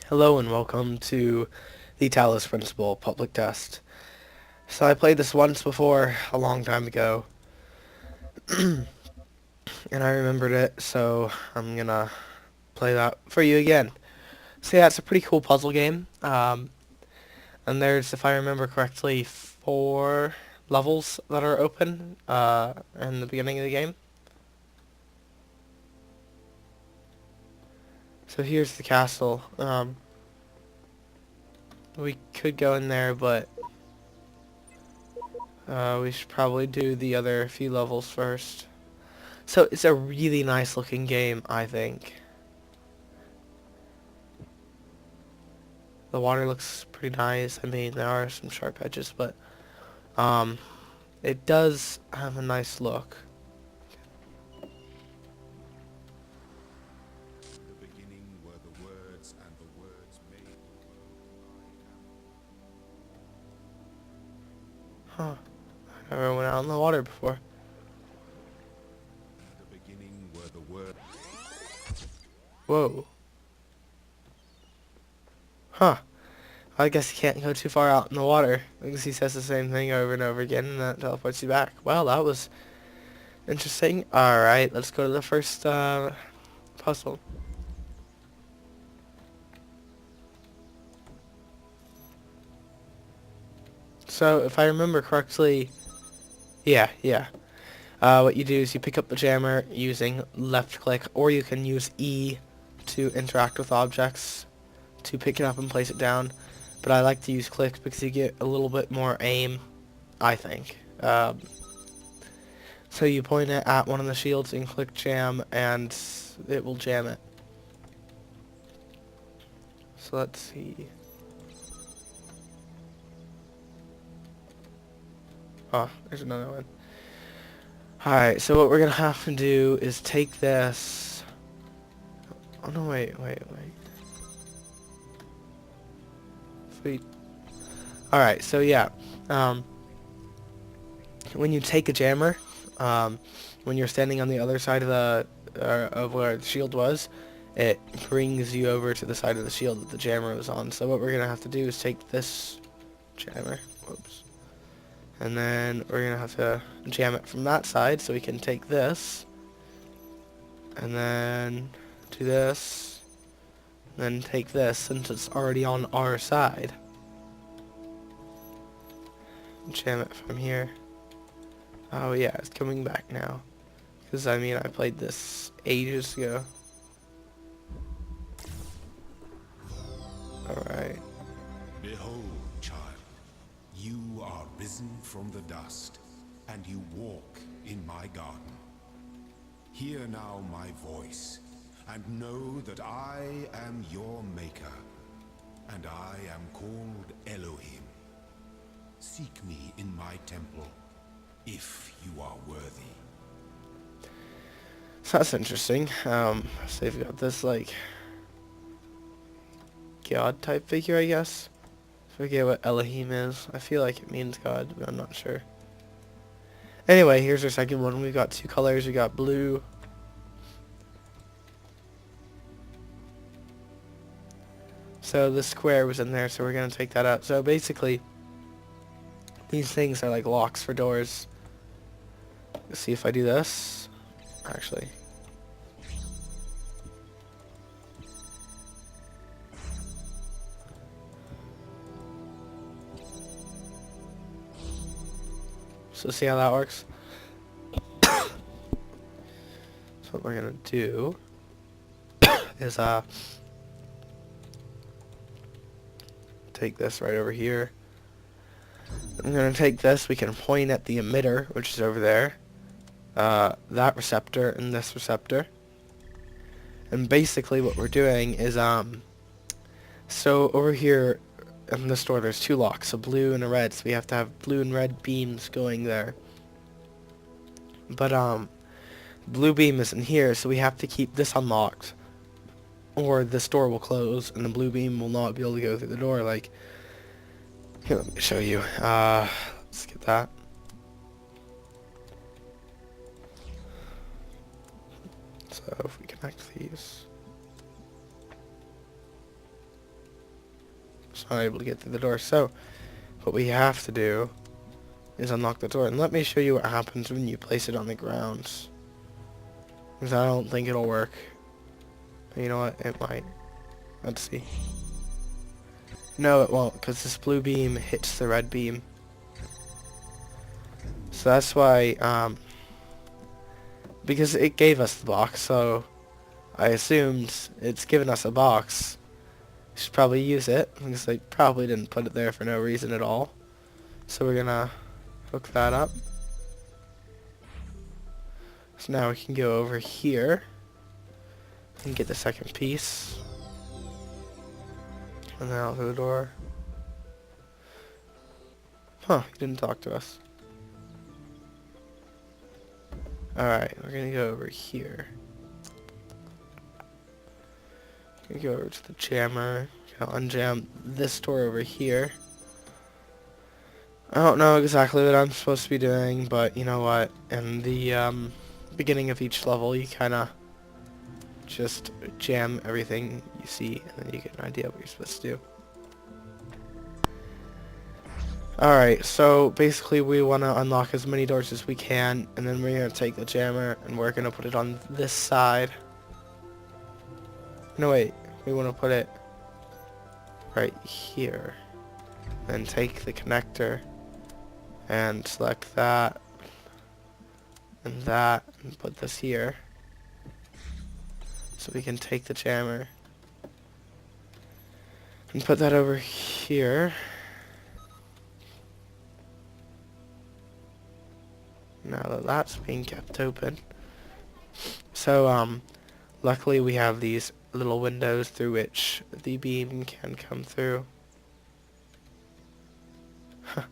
Hello and welcome to the Talos Principle public test. So I played this once before, a long time ago, and I remembered it, so I'm gonna play that for you again. So yeah, it's a pretty cool puzzle game, and there's, if I remember correctly, 4 levels that are open in the beginning of the game. So here's the castle. We could go in there, but we should probably do the other few levels first. So it's a really nice looking game, I think. The water looks pretty nice. I mean, there are some sharp edges, but um, it does have a nice look. In the beginning were the words, and the words made the Huh. I never went out in the water before. In the beginning were the words. Whoa. Huh. I guess you can't go too far out in the water because he says the same thing over and over again and that teleports you back. Well, that was interesting. Alright, let's go to the first puzzle. So, if I remember correctly, yeah. What you do is you pick up the jammer using left click, or you can use E to interact with objects to pick it up and place it down. But I like to use click because you get a little bit more aim, I think. So you point it at one of the shields and click jam, and it will jam it. So let's see. Oh, there's another one. Alright, so what we're gonna have to do is take this. Oh no, wait. Sweet. Alright, so yeah. When you take a jammer, when you're standing on the other side of the of where the shield was, it brings you over to the side of the shield that the jammer was on. So what we're gonna have to do is take this jammer, whoops, and then we're gonna have to jam it from that side so we can take this, and then do this, and then take this since it's already on our side. Jam it from here. Oh yeah, it's coming back now. Because, I mean, I played this ages ago. Alright. Behold, child, you are risen from the dust, and you walk in my garden. Hear now my voice, and know that I am your maker, and I am called Elohim. Seek me in my temple, if you are worthy. So that's interesting. So they've got this, like, god type figure, I guess. Forget what Elohim is. I feel like it means god, but I'm not sure. Anyway, here's our second one. We've got 2 colors. We got blue. So the square was in there, so we're going to take that out. So basically, these things are like locks for doors. Let's see if I do this. Actually. So see how that works? So what we're going to do is take this right over here. I'm going to take this. We can point at the emitter, which is over there. That receptor and this receptor. And basically what we're doing is, so over here in this door there's 2 locks, a blue and a red, so we have to have blue and red beams going there. But, blue beam isn't here, so we have to keep this unlocked, or this door will close, and the blue beam will not be able to go through the door, like, here, let me show you. Let's get that. So if we connect these. it's not able to get through the door. So, what we have to do is unlock the door. And let me show you what happens when you place it on the ground. Because I don't think it'll work. You know what? It might. Let's see. No, it won't, because this blue beam hits the red beam. So that's why, because it gave us the box, so I assumed it's given us a box. We should probably use it, because they probably didn't put it there for no reason at all. So we're gonna hook that up. So now we can go over here and get the second piece. And then out through the door. Huh, he didn't talk to us. Alright, we're gonna go over here. Gonna go over to the jammer. Gonna unjam this door over here. I don't know exactly what I'm supposed to be doing, but you know what? In the beginning of each level, you kinda just jam everything you see, and then you get an idea what you're supposed to do. Alright, so basically we want to unlock as many doors as we can, and then we're going to take the jammer and we're going to put it on this side. No wait, we want to put it right here. Then take the connector and select that and put this here. So we can take the jammer and put that over here. Now that that's being kept open. So, luckily we have these little windows through which the beam can come through. Huh.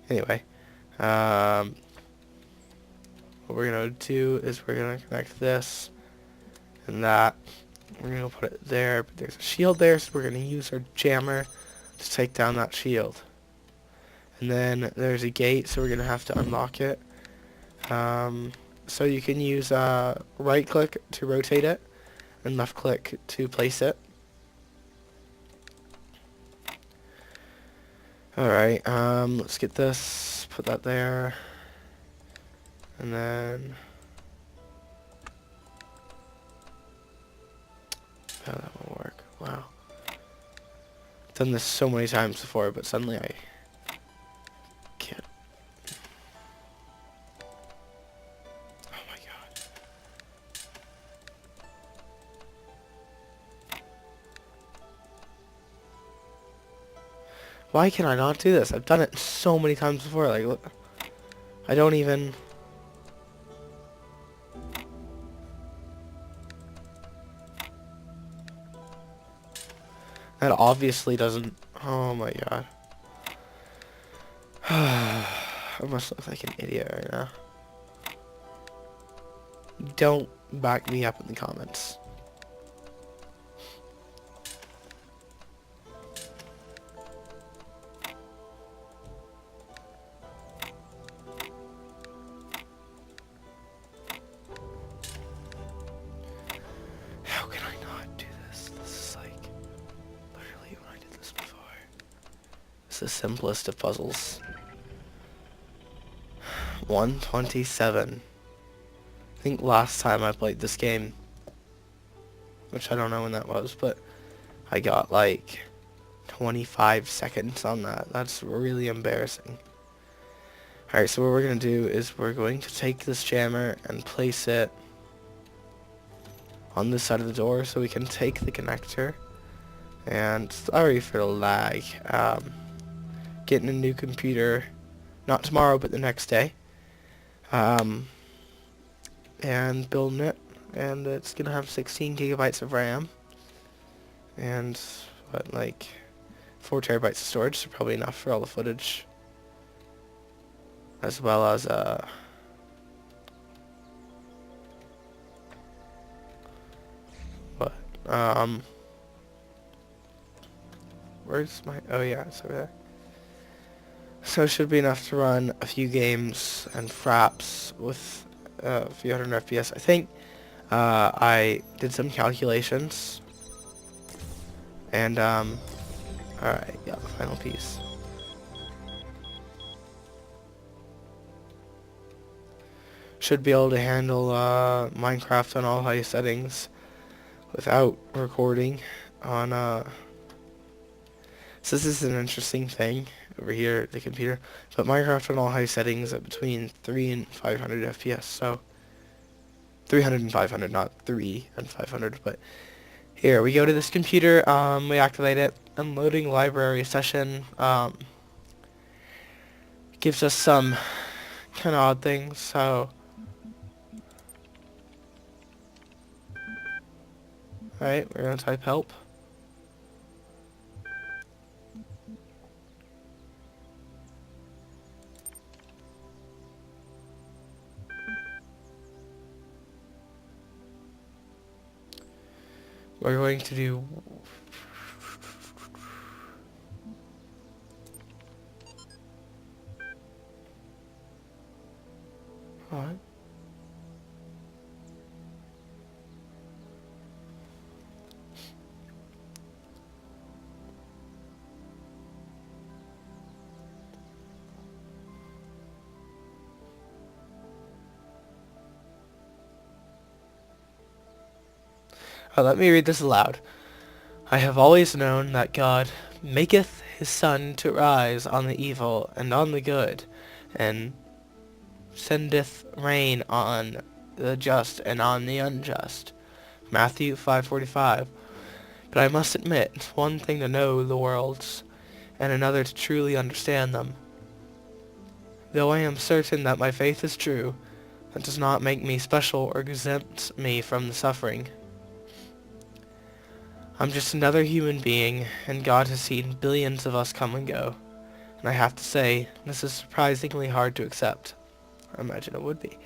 Anyway, what we're going to do is we're going to connect this and that. We're going to put it there, but there's a shield there, so we're going to use our jammer to take down that shield. And then there's a gate, so we're going to have to unlock it. So you can use right click to rotate it and left click to place it. Alright, let's get this, put that there, and then, oh, that won't work, wow. I've done this so many times before, but suddenly I can't. Oh my god. Why can I not do this? I've done it so many times before, like, look, I don't even... That obviously doesn't... Oh my god. I must look like an idiot right now. Don't back me up in the comments. How can I not do this? This is like literally when I did this before. It's the simplest of puzzles. 127. I think last time I played this game, which I don't know when that was, but I got like 25 seconds on that. That's really embarrassing. Alright, so what we're going to do is we're going to take this jammer and place it on this side of the door so we can take the connector. And sorry for the lag. Getting a new computer, not tomorrow but the next day. And building it, and it's gonna have 16 gigabytes of RAM and what, like 4 terabytes of storage, so probably enough for all the footage, as well as what, where's my, oh yeah, it's over there. So it should be enough to run a few games and fraps with a few hundred FPS. I think I did some calculations And, alright, yeah, final piece. Should be able to handle, Minecraft on all high settings without recording on, so this is an interesting thing over here, the computer. But Minecraft on all high settings at between 3 and 500 FPS, so 300 and 500, not 3 and 500, but here, we go to this computer, we activate it, unloading library session, gives us some kind of odd things, so, alright, we're gonna type help. We're going to do... What? Let me read this aloud. I have always known that God maketh his sun to rise on the evil and on the good, and sendeth rain on the just and on the unjust. Matthew 5:45. But I must admit, it's one thing to know the worlds, and another to truly understand them. Though I am certain that my faith is true, that does not make me special or exempt me from the suffering. I'm just another human being, and God has seen billions of us come and go. And I have to say, this is surprisingly hard to accept. I imagine it would be.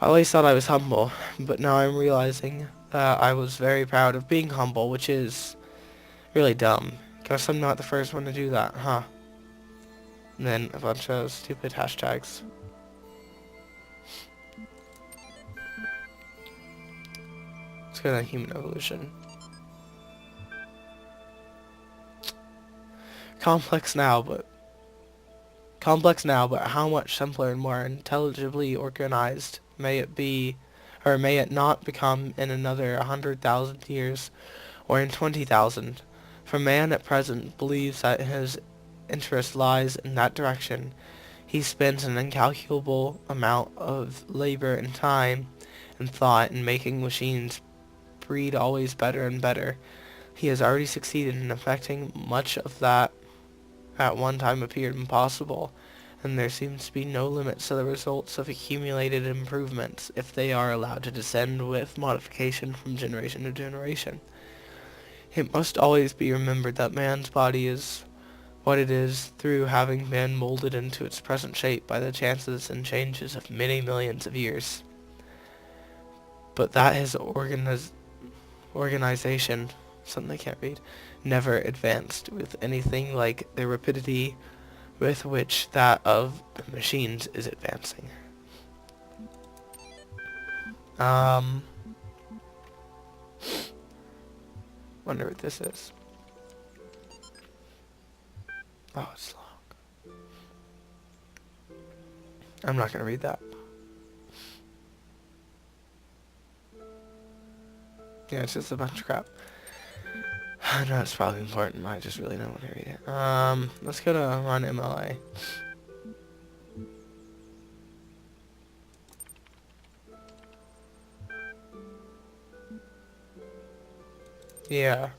I always thought I was humble, but now I'm realizing that I was very proud of being humble, which is really dumb. Guess I'm not the first one to do that, huh? And then a bunch of stupid hashtags. Let's go to human evolution. Complex now, but how much simpler and more intelligibly organized may it be, or may it not become in another 100,000 years, or in 20,000? For man at present believes that his interest lies in that direction. He spends an incalculable amount of labor and time and thought in making machines breed always better and better. He has already succeeded in effecting much of that at one time appeared impossible, and there seems to be no limits to the results of accumulated improvements if they are allowed to descend with modification from generation to generation. It must always be remembered that man's body is what it is through having been molded into its present shape by the chances and changes of many millions of years. But that his organization, something I can't read, never advanced with anything like the rapidity with which that of the machines is advancing. Wonder what this is. Oh, it's long. I'm not gonna read that. Yeah, it's just a bunch of crap. I know it's probably important, I just really don't want to read it. Let's go to run MLA. Yeah.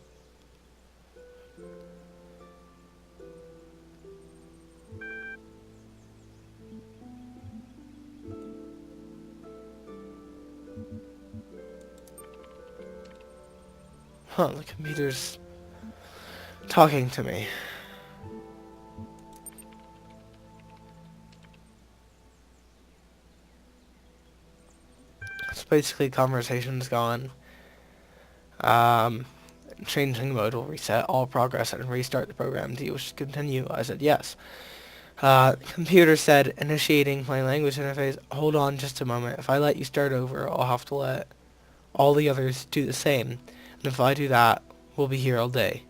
Huh, the computer's talking to me. So basically conversation's gone. Changing mode will reset all progress and restart the program. Do you wish to continue? I said yes. Computer said, initiating plain language interface. Hold on just a moment. If I let you start over, I'll have to let all the others do the same. And if I do that, we'll be here all day.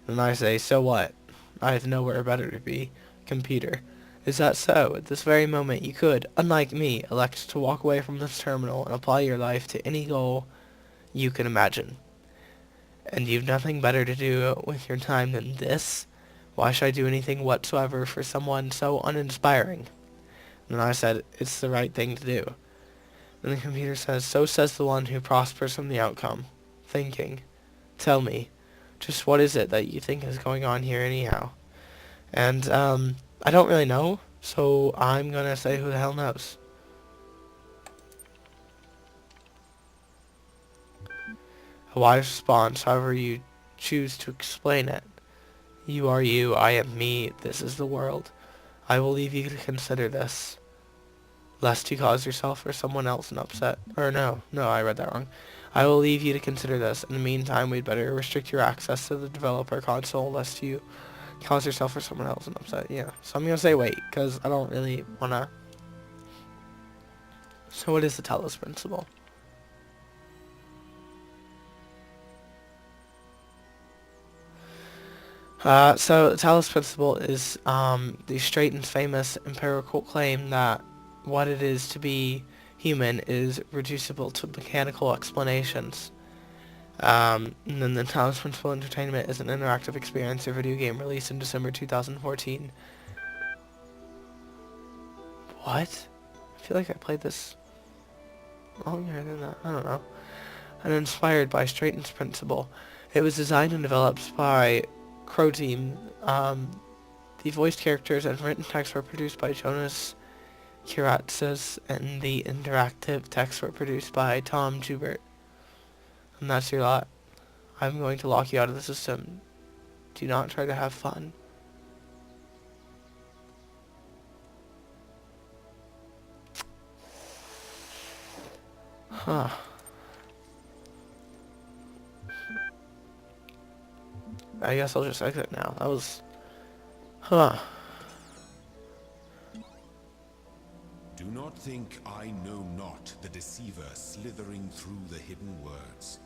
And I say, so what? I have nowhere better to be. Computer. Is that so? At this very moment you could, unlike me, elect to walk away from this terminal and apply your life to any goal you can imagine. And you've nothing better to do with your time than this? Why should I do anything whatsoever for someone so uninspiring? And I said, it's the right thing to do. And the computer says, so says the one who prospers from the outcome. Thinking. Tell me, just what is it that you think is going on here anyhow? And, I don't really know, so I'm gonna say who the hell knows. A wise response, however you choose to explain it. You are you, I am me, this is the world. I will leave you to consider this, lest you cause yourself or someone else an upset. Or no, I read that wrong. I will leave you to consider this. In the meantime, we'd better restrict your access to the developer console, lest you cause yourself or someone else an upset. Yeah, so I'm gonna say wait, because I don't really wanna... So what is the Talos Principle? So the Talos Principle is the straight and famous empirical claim that what it is to be human is reducible to mechanical explanations. And then the Talos Principle Entertainment is an interactive experience or video game released in December 2014. What? I feel like I played this longer than that. I don't know. And inspired by Straighten's Principle. It was designed and developed by Crow Team. The voiced characters and written text were produced by Jonas Kiratzis, and the interactive text were produced by Tom Joubert. And that's your lot. I'm going to lock you out of the system. Do not try to have fun. Huh. I guess I'll just exit now. That was... Huh. Do not think I know not the deceiver slithering through the hidden words.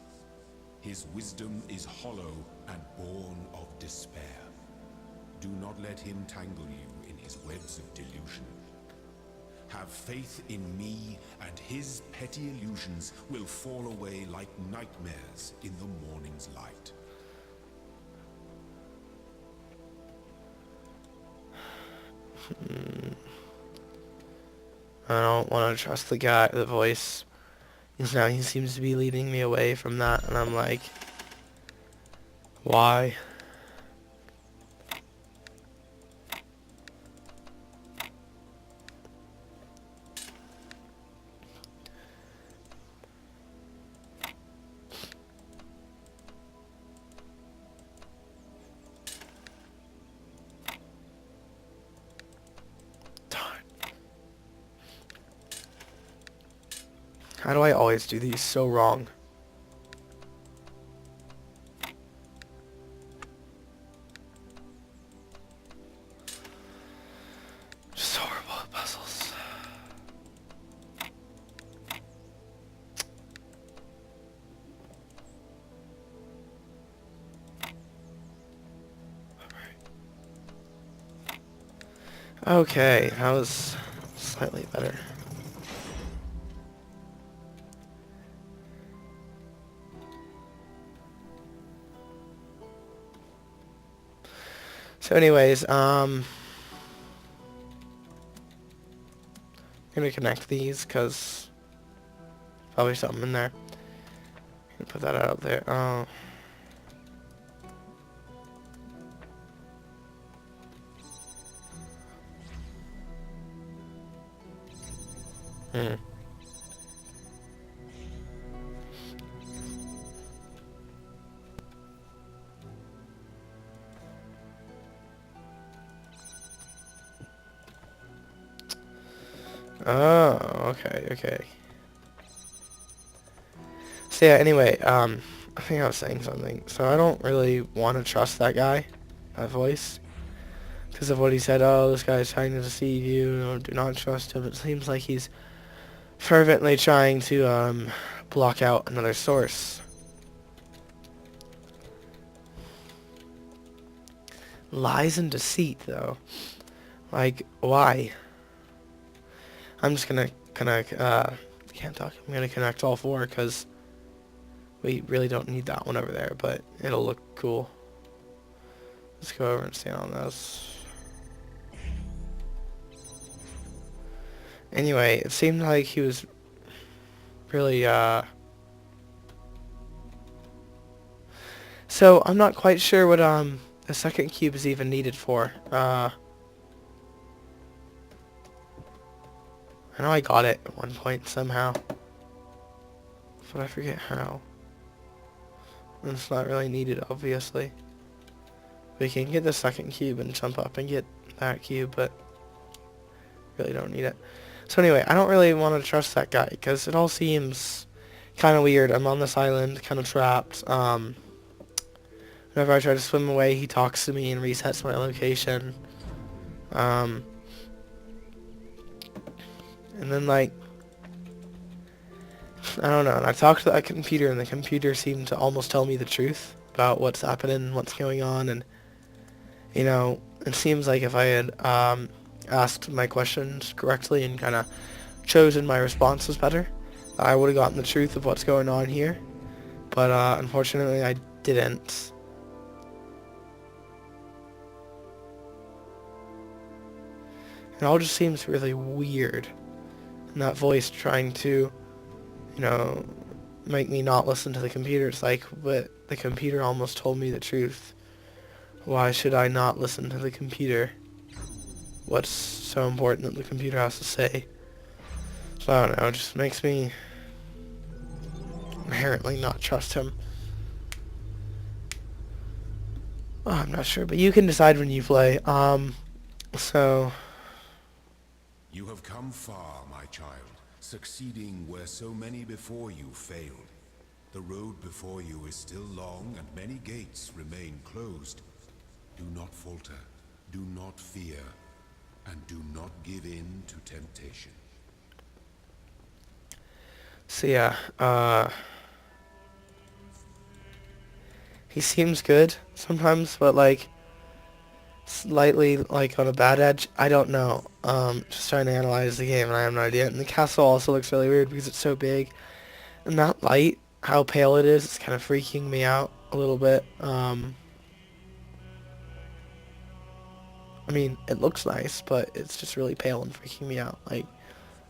His wisdom is hollow and born of despair. Do not let him tangle you in his webs of delusion. Have faith in me, and his petty illusions will fall away like nightmares in the morning's light. I don't want to trust the guy, the voice. Because now he seems to be leading me away from that, and I'm like, why? How do I always do these so wrong? Just horrible at puzzles. Okay, that was slightly better. So anyways, I'm gonna connect these because probably something in there. Gonna put that out there. Oh. Oh, okay. So yeah, anyway, I think I was saying something. So I don't really want to trust that guy, that voice, because of what he said. Oh, this guy's trying to deceive you. No, do not trust him. It seems like he's fervently trying to block out another source. Lies and deceit, though. Like, why? I'm just gonna connect, can't talk. I'm gonna connect all four, because we really don't need that one over there, but it'll look cool. Let's go over and stand on this. Anyway, it seemed like he was really, So, I'm not quite sure what, the second cube is even needed for. I know I got it at one point somehow, but I forget how. And it's not really needed, obviously. We can get the second cube and jump up and get that cube, but really don't need it. So anyway, I don't really want to trust that guy, because it all seems kind of weird. I'm on this island, kind of trapped. Whenever I try to swim away, he talks to me and resets my location. And then, like, I don't know, and I talked to that computer, and the computer seemed to almost tell me the truth about what's happening, what's going on, and, you know, it seems like if I had asked my questions correctly and kind of chosen my responses better, I would have gotten the truth of what's going on here. But unfortunately, I didn't. It all just seems really weird. And that voice trying to, you know, make me not listen to the computer. It's like, but the computer almost told me the truth. Why should I not listen to the computer? What's so important that the computer has to say? So I don't know, it just makes me inherently not trust him. Oh, I'm not sure, but you can decide when you play. So... You have come far, my child, succeeding where so many before you failed. The road before you is still long, and many gates remain closed. Do not falter, do not fear, and do not give in to temptation. So yeah, he seems good sometimes, but like slightly like on a bad edge. I don't know. Just trying to analyze the game, and I have no idea. And the castle also looks really weird because it's so big, and that light, how pale it is, it's kind of freaking me out a little bit. I mean, it looks nice, but it's just really pale and freaking me out. Like,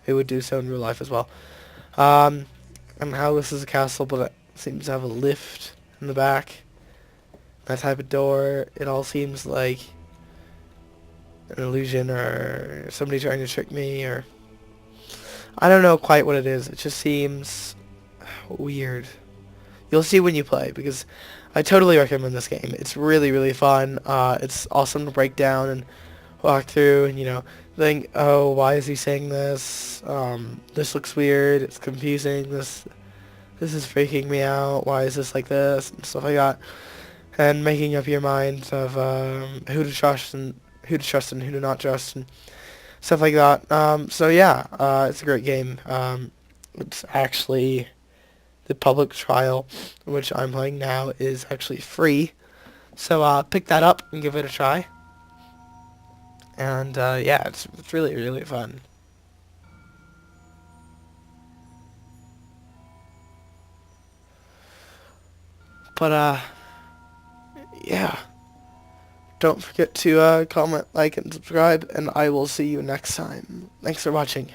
it would do so in real life as well. I don't know how this is a castle, but it seems to have a lift in the back. That type of door. It all seems like an illusion or somebody trying to trick me, or... I don't know quite what it is. It just seems weird. You'll see when you play, because I totally recommend this game. It's really, really fun. It's awesome to break down and walk through and, you know, think, oh, why is he saying this? This looks weird. It's confusing. This is freaking me out. Why is this like this? And stuff like that. And making up your mind of who to trust and who to not trust and stuff like that. So yeah, it's a great game. It's actually... The public trial, which I'm playing now, is actually free. So pick that up and give it a try. And yeah, it's really, really fun. But yeah. Don't forget to comment, like, and subscribe, and I will see you next time. Thanks for watching.